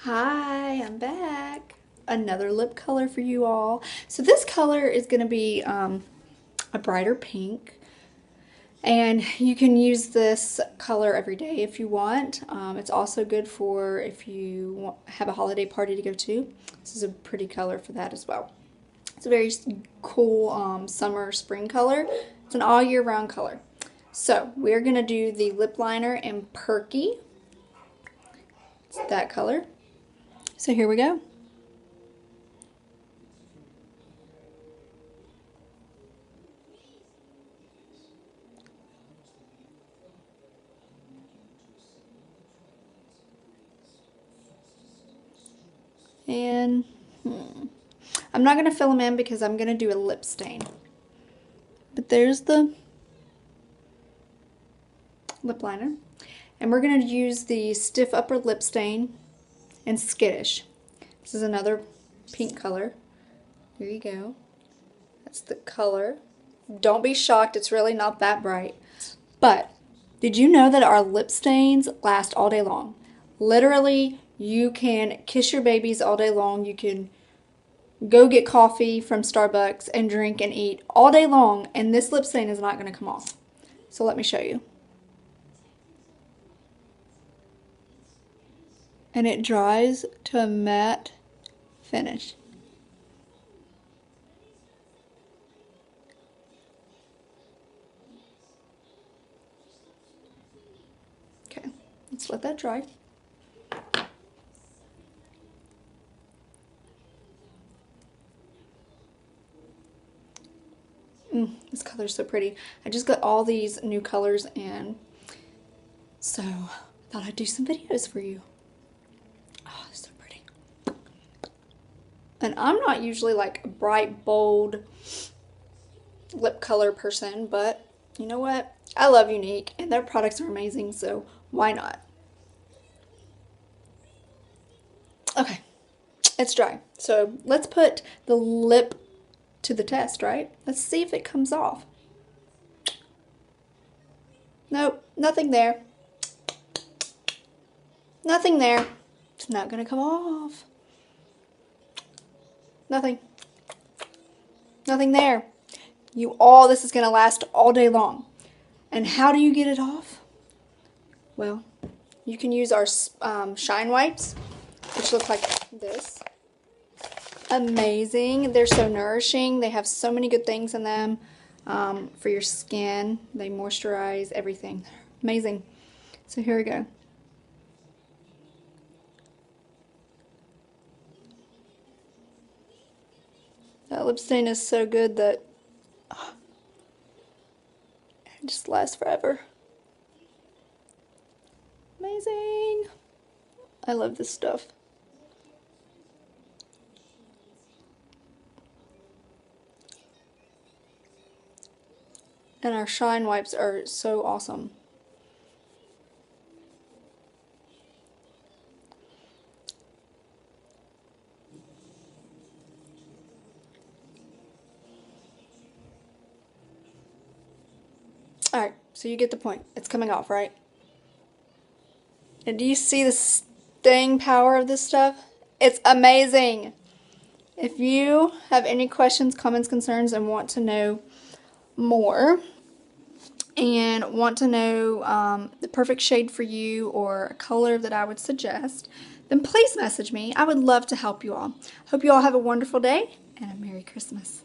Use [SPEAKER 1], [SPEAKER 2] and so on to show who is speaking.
[SPEAKER 1] Hi, I'm back. Another lip color for you all. So this color is going to be a brighter pink. And you can use this color every day if you want. It's also good for if you have a holiday party to go to. This is a pretty color for that as well. It's a very cool summer, spring color. It's an all year round color. So we're going to do the lip liner in Perky. It's that color. So here we go. And I'm not going to fill them in because I'm going to do a lip stain. But there's the lip liner. And we're going to use the Stiff Upper Lip Stain in Skittish. This is another pink color. Here you go. That's the color. Don't be shocked, it's really not that bright. But did you know that our lip stains last all day long? Literally, you can kiss your babies all day long. You can go get coffee from Starbucks and drink and eat all day long, and this lip stain is not going to come off. So let me show you. And it dries to a matte finish. Okay, let's let that dry. This color is so pretty. I just got all these new colors in, so I thought I'd do some videos for you. Oh, it's so pretty. And I'm not usually like a bright, bold lip color person, but you know what? I love Unique, and their products are amazing, so why not? Okay, it's dry. So let's put the lip to the test, right? Let's see if it comes off. Nope, nothing there. Nothing there. It's not gonna come off. Nothing. Nothing there. This is gonna last all day long. And how do you get it off? Well, you can use our shine wipes, which look like this. Amazing. They're so nourishing. They have so many good things in them for your skin. They moisturize everything. Amazing. So here we go. That lip stain is so good that it just lasts forever. Amazing. I love this stuff. And our shine wipes are so awesome. Alright, so you get the point. It's coming off, right? And do you see the staying power of this stuff? It's amazing! If you have any questions, comments, concerns, and want to know more, and want to know the perfect shade for you or a color that I would suggest, then please message me. I would love to help you all. Hope you all have a wonderful day and a Merry Christmas.